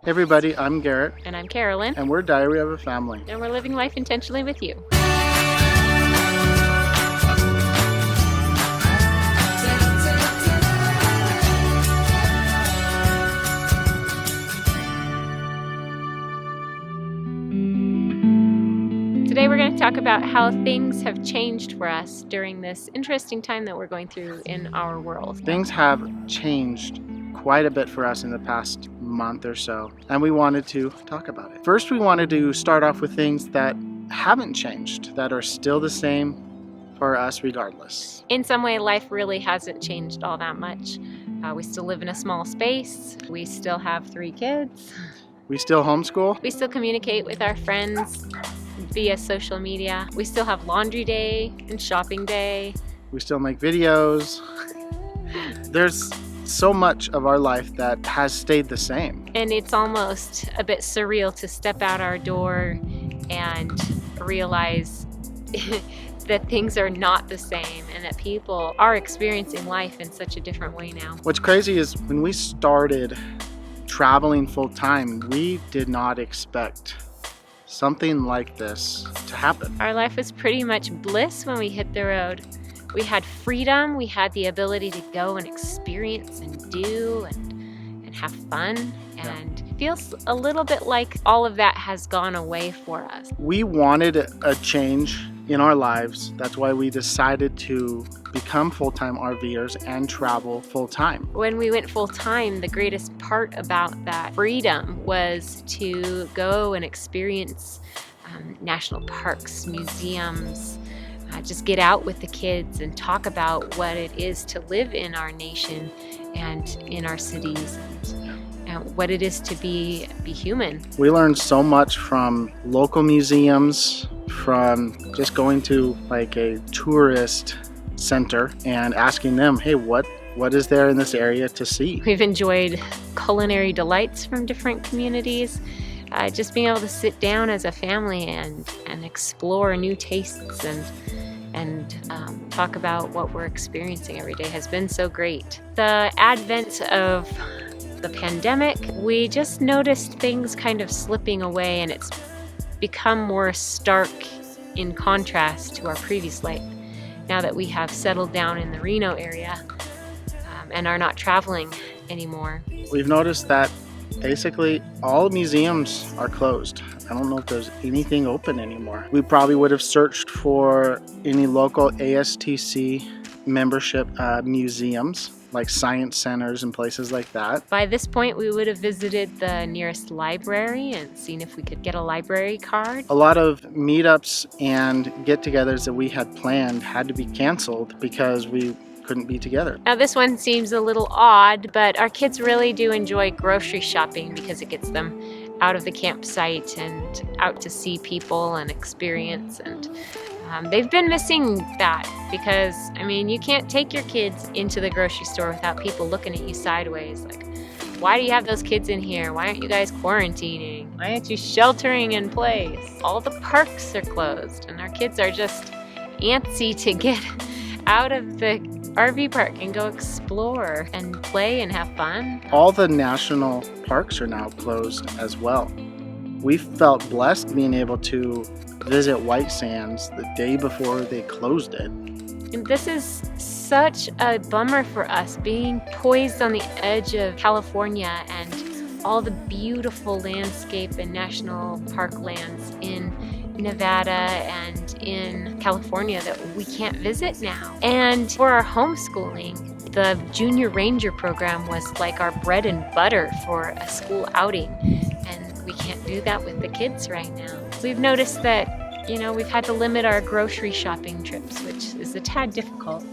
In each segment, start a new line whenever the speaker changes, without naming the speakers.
Hey everybody, I'm Garrett.
And I'm Carolyn.
And we're Diary of a Family.
And we're living life intentionally with you. Today we're going to talk about how things have changed for us during this interesting time that we're going through in our world.
Things have changed quite a bit for us in the past month or so, and we wanted to talk about it. First, we wanted to start off with things that haven't changed, that are still the same for us regardless.
In some way, life really hasn't changed all that much. We still live in a small space. We still have 3 kids.
We still homeschool.
We still communicate with our friends via social media. We still have laundry day and shopping day.
We still make videos. There's so much of our life that has stayed the same.
And it's almost a bit surreal to step out our door and realize that things are not the same and that people are experiencing life in such a different way now.
What's crazy is when we started traveling full time, we did not expect something like this to happen.
Our life was pretty much bliss when we hit the road. We had freedom, we had the ability to go and experience and do and have fun, and it feels a little bit like all of that has gone away for us.
We wanted a change in our lives. That's why we decided to become full-time RVers and travel full-time.
When we went full-time, the greatest part about that freedom was to go and experience national parks, museums, just get out with the kids and talk about what it is to live in our nation and in our cities and what it is to be human.
We learned so much from local museums, from just going to like a tourist center and asking them, hey, what is there in this area to see?
We've enjoyed culinary delights from different communities. Just being able to sit down as a family and explore new tastes and talk about what we're experiencing every day has been so great. The advent of the pandemic, we just noticed things kind of slipping away, and it's become more stark in contrast to our previous life. Now that we have settled down in the Reno area and are not traveling anymore.
We've noticed that basically all museums are closed. I don't know if there's anything open anymore. We probably would have searched for any local ASTC membership museums, like science centers and places like that.
By this point, we would have visited the nearest library and seen if we could get a library card.
A lot of meetups and get-togethers that we had planned had to be canceled because we couldn't be together.
Now this one seems a little odd, but our kids really do enjoy grocery shopping because it gets them out of the campsite and out to see people and experience, and they've been missing that because, I mean, you can't take your kids into the grocery store without people looking at you sideways like, why do you have those kids in here? Why aren't you guys quarantining? Why aren't you sheltering in place? All the parks are closed and our kids are just antsy to get out of the RV park and go explore and play and have fun.
All the national parks are now closed as well. We felt blessed being able to visit White Sands the day before they closed it.
And this is such a bummer for us, being poised on the edge of California and all the beautiful landscape and national park lands in Nevada and in California that we can't visit now. And for our homeschooling, the Junior Ranger program was like our bread and butter for a school outing, and we can't do that with the kids right now. We've noticed that, you know, we've had to limit our grocery shopping trips, which is a tad difficult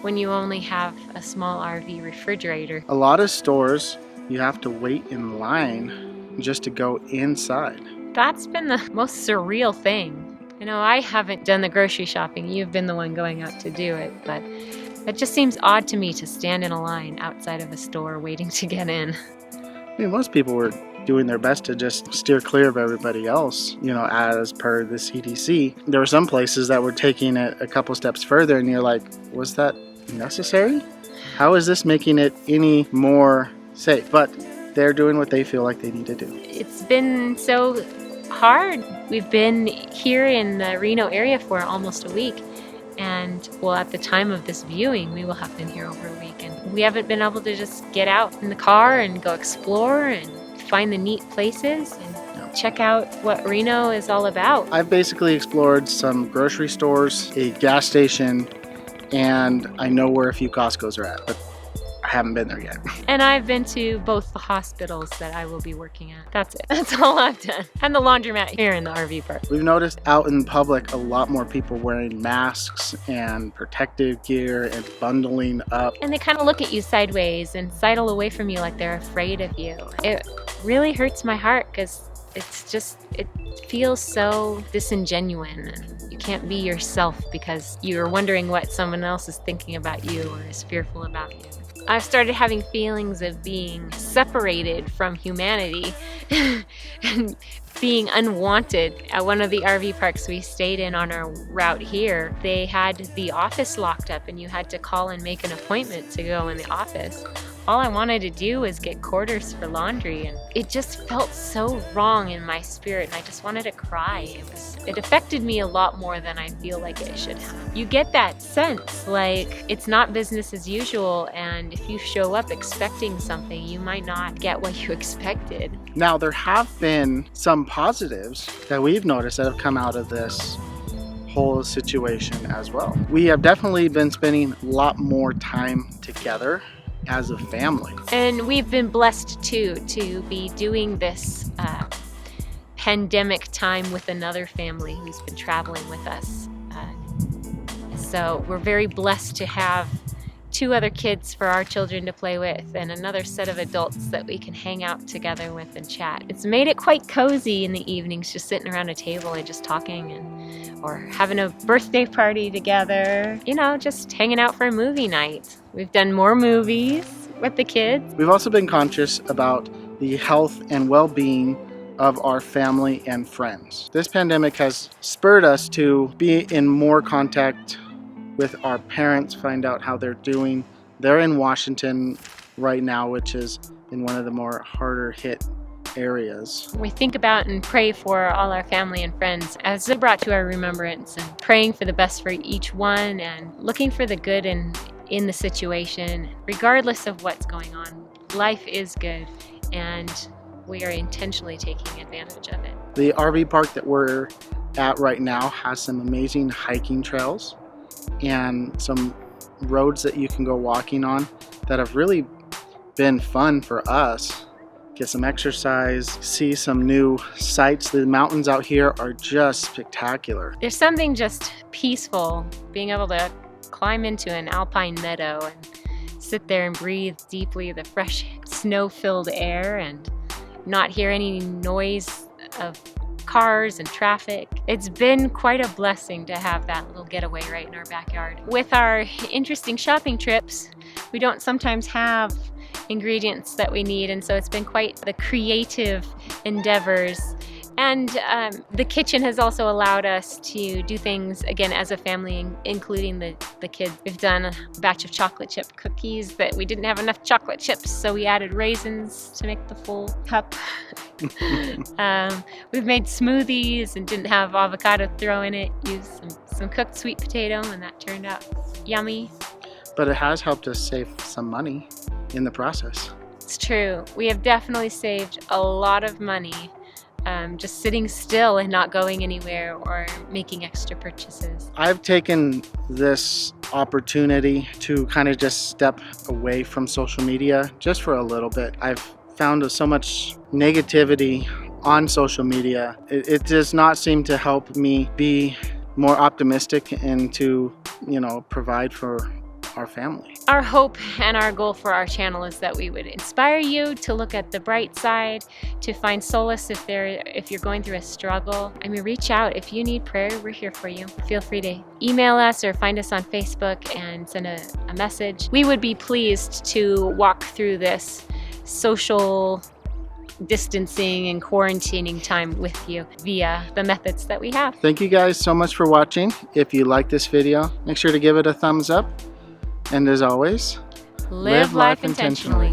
when you only have a small RV refrigerator.
A lot of stores, you have to wait in line just to go inside.
That's been the most surreal thing. You know, I haven't done the grocery shopping. You've been the one going out to do it, but it just seems odd to me to stand in a line outside of a store waiting to get in.
I mean, most people were doing their best to just steer clear of everybody else, you know, as per the CDC. There were some places that were taking it a couple steps further, and you're like, was that necessary? How is this making it any more safe? But they're doing what they feel like they need to do.
It's been so hard. We've been here in the Reno area for almost a week. And well, at the time of this viewing, we will have been here over a week. And we haven't been able to just get out in the car and go explore and find the neat places and check out what Reno is all about.
I've basically explored some grocery stores, a gas station, and I know where a few Costco's are at, but I haven't been there yet.
And I've been to both the hospitals that I will be working at. That's it. That's all I've done. And the laundromat here in the RV park.
We've noticed out in public a lot more people wearing masks and protective gear and bundling up.
And they kind of look at you sideways and sidle away from you like they're afraid of you. It really hurts my heart because it feels so disingenuous, and you can't be yourself because you're wondering what someone else is thinking about you or is fearful about you. I've started having feelings of being separated from humanity and being unwanted. At one of the RV parks we stayed in on our route here, they had the office locked up and you had to call and make an appointment to go in the office. All I wanted to do was get quarters for laundry, and it just felt so wrong in my spirit, and I just wanted to cry. It affected me a lot more than I feel like it should have. You get that sense like it's not business as usual, and if you show up expecting something, you might not get what you expected.
Now, there have been some positives that we've noticed that have come out of this whole situation as well. We have definitely been spending a lot more time together as a family.
And we've been blessed too to be doing this pandemic time with another family who's been traveling with us. So we're very blessed to have 2 other kids for our children to play with and another set of adults that we can hang out together with and chat. It's made it quite cozy in the evenings, just sitting around a table and just talking or having a birthday party together, you know, just hanging out for a movie night. We've done more movies with the kids.
We've also been conscious about the health and well-being of our family and friends. This pandemic has spurred us to be in more contact with our parents, find out how they're doing. They're in Washington right now, which is in one of the more harder hit areas.
We think about and pray for all our family and friends as they're brought to our remembrance, and praying for the best for each one and looking for the good in the situation. Regardless of what's going on, life is good and we are intentionally taking advantage of it.
The RV park that we're at right now has some amazing hiking trails and some roads that you can go walking on that have really been fun for us. Get some exercise, see some new sights. The mountains out here are just spectacular.
There's something just peaceful being able to climb into an alpine meadow and sit there and breathe deeply the fresh snow-filled air and not hear any noise of cars and traffic. It's been quite a blessing to have that little getaway right in our backyard. With our interesting shopping trips, we don't sometimes have ingredients that we need, and so it's been quite the creative endeavors. And the kitchen has also allowed us to do things again as a family, including the kids. We've done a batch of chocolate chip cookies that we didn't have enough chocolate chips, so we added raisins to make the full cup. We've made smoothies and didn't have avocado to throw in it. Used some cooked sweet potato, and that turned out yummy.
But it has helped us save some money in the process.
It's true. We have definitely saved a lot of money just sitting still and not going anywhere or making extra purchases.
I've taken this opportunity to kind of just step away from social media just for a little bit. I've found so much negativity on social media. It does not seem to help me be more optimistic and to, provide for our family.
Our hope and our goal for our channel is that we would inspire you to look at the bright side, to find solace if you're going through a struggle. Reach out. If you need prayer, we're here for you. Feel free to email us or find us on Facebook and send a message. We would be pleased to walk through this social distancing and quarantining time with you via the methods that we have.
Thank you guys so much for watching. If you like this video, make sure to give it a thumbs up. And as always,
live life intentionally.